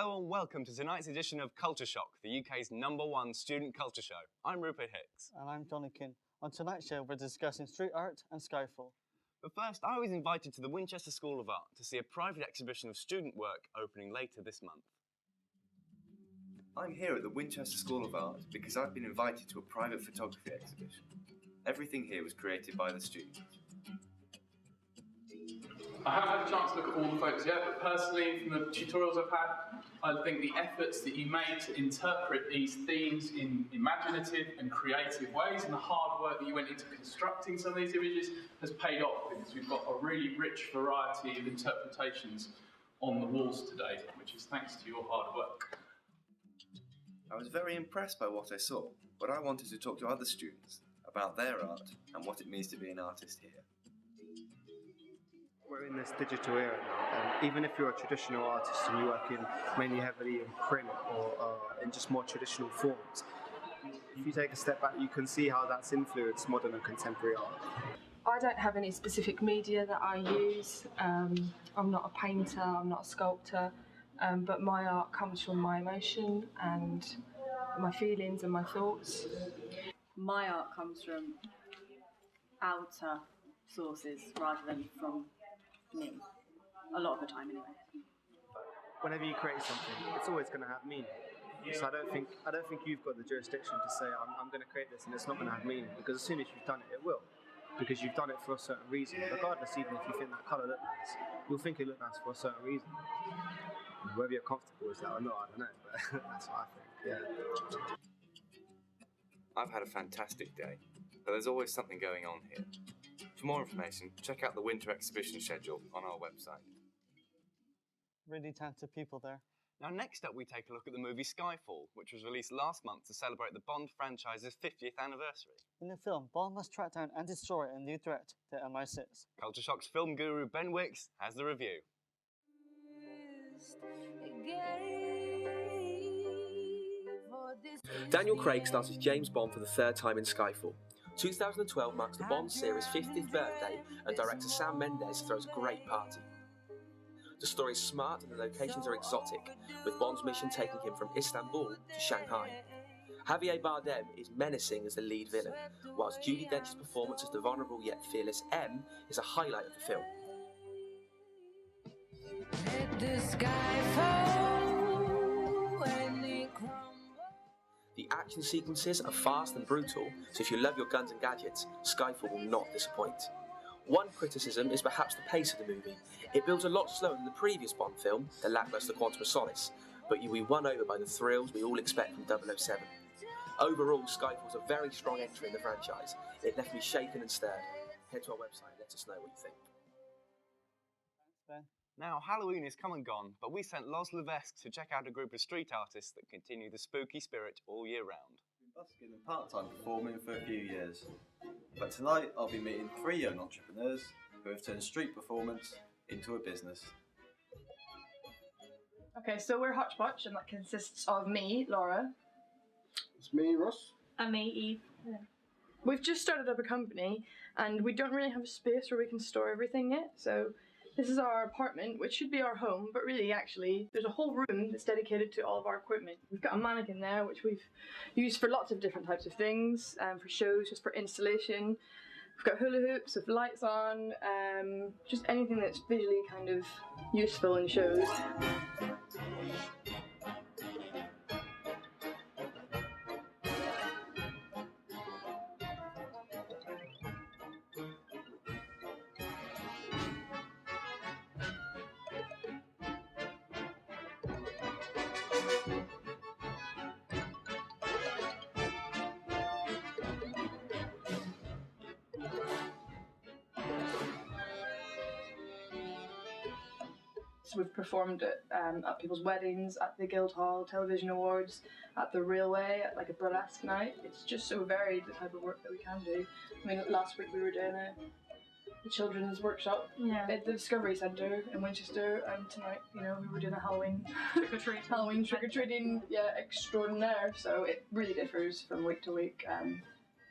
Hello and welcome to tonight's edition of Culture Shock, the UK's #1 student culture show. I'm Rupert Hicks. And I'm Johnny Kin. On tonight's show, we're discussing street art and Skyfall. But first, I was invited to the Winchester School of Art to see a private exhibition of student work opening later this month. I'm here at the Winchester School of Art because I've been invited to a private photography exhibition. Everything here was created by the students. I haven't had a chance to look at all the photos yet, but personally, from the tutorials I've had, I think the efforts that you made to interpret these themes in imaginative and creative ways, and the hard work that you went into constructing some of these images has paid off, because we've got a really rich variety of interpretations on the walls today, which is thanks to your hard work. I was very impressed by what I saw, but I wanted to talk to other students about their art and what it means to be an artist here. We're in this digital era now, and even if you're a traditional artist and you work in mainly heavily in print or in just more traditional forms, if you take a step back, you can see how that's influenced modern and contemporary art. I don't have any specific media that I use. I'm not a painter, I'm not a sculptor, but my art comes from my emotion and my feelings and my thoughts. My art comes from outer sources rather than from me, a lot of the time anyway. Whenever you create something, it's always going to have meaning. So I don't think you've got the jurisdiction to say I'm going to create this and it's not going to have meaning, because as soon as you've done it, it will, because you've done it for a certain reason. Regardless, even if you think that colour looks nice, you'll think it looks nice for a certain reason. Whether you're comfortable with that or not, I don't know, but that's what I think. Yeah. I've had a fantastic day, but there's always something going on here. For more information, check out the winter exhibition schedule on our website. Really talented people there. Now next up we take a look at the movie Skyfall, which was released last month to celebrate the Bond franchise's 50th anniversary. In the film, Bond must track down and destroy a new threat to MI6. Culture Shock's film guru Ben Wicks has the review. Daniel Craig stars as James Bond for the third time in Skyfall. 2012 marks the Bond series' 50th birthday, and director Sam Mendes throws a great party. The story is smart and the locations are exotic, with Bond's mission taking him from Istanbul to Shanghai. Javier Bardem is menacing as the lead villain, whilst Judi Dench's performance as the vulnerable yet fearless M is a highlight of the film. The action sequences are fast and brutal, so if you love your guns and gadgets, Skyfall will not disappoint. One criticism is perhaps the pace of the movie. It builds a lot slower than the previous Bond film, the lacklustre Quantum of Solace, but you'll be won over by the thrills we all expect from 007. Overall, Skyfall's a very strong entry in the franchise. It left me shaken and stirred. Head to our website and let us know what you think. Thanks, Ben. Now, Halloween is come and gone, but we sent Los Levesque to check out a group of street artists that continue the spooky spirit all year round. I've been busking and part-time performing for a few years, but tonight I'll be meeting 3 young entrepreneurs who have turned street performance into a business. Okay, so we're Hotchpotch, and that consists of me, Laura. It's me, Ross. And me, Eve. Yeah. We've just started up a company, and we don't really have a space where we can store everything yet, so this is our apartment, which should be our home, but really, actually, there's a whole room that's dedicated to all of our equipment. We've got a mannequin there, which we've used for lots of different types of things, for shows, just for installation. We've got hula hoops with lights on, just anything that's visually kind of useful in shows. So we've performed at people's weddings, at the Guildhall Television Awards, at the Railway, at like a burlesque night. It's just so varied, the type of work that we can do. I mean, last week we were doing a children's workshop at the Discovery Centre in Winchester, and tonight, you know, we were doing a Halloween trick-or-treating extraordinaire. So it really differs from week to week.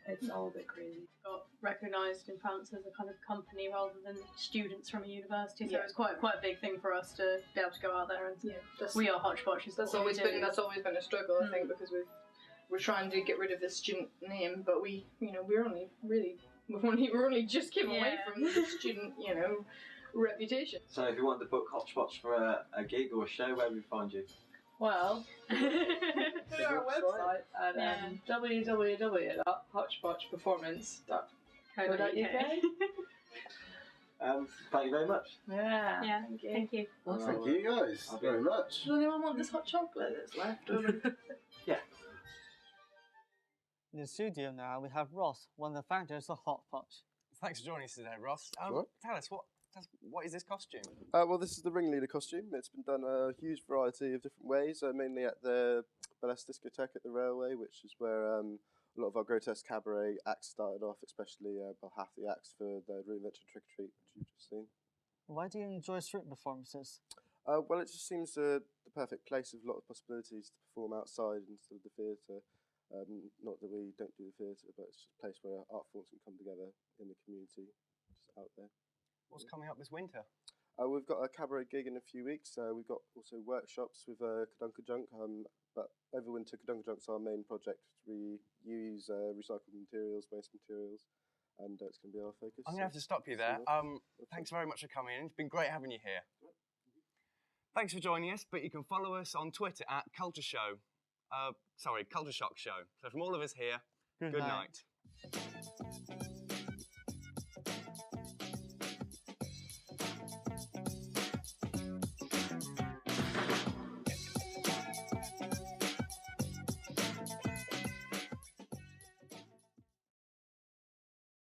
It's all a bit crazy. Got recognised in France as a kind of company rather than students from a university, so Yeah. it's quite a big thing for us to be able to go out there and we are Hodgepodge. That's always been a struggle, I think, because we're trying to get rid of the student name, but we're only just given away from the student reputation. So if you wanted to book Hodgepodge for a gig or a show, where would we find you? Well, go to our website at www.hodgepodgeperformance.co.uk. Thank you very much. Yeah, thank you. Well, thank you guys very much. Does anyone want this hot chocolate that's left over? In the studio now, we have Ross, one of the founders of Hodgepodge. Thanks for joining us today, Ross. Sure. Tell us, what is this costume? Well, this is the ringleader costume. It's been done a huge variety of different ways, mainly at the Ballast Discotheque at the railway, which is where a lot of our grotesque cabaret acts started off, especially about half the acts for the Reinvention Trick or Treat, which you've just seen. Why do you enjoy street performances? Well, it just seems the perfect place with a lot of possibilities to perform outside instead of the theatre. Not that we don't do the theatre, but it's just a place where art forms can come together in the community, just out there. What's coming up this winter? We've got a cabaret gig in a few weeks. We've got also workshops with Kadunka Junk, but over winter Kadunka Junk's our main project. We use recycled materials, waste materials, and it's going to be our focus. I'm going to have to stop you there. Thanks very much for coming in. It's been great having you here. Thanks for joining us, but you can follow us on Twitter at Culture Shock Show. So from all of us here, good night.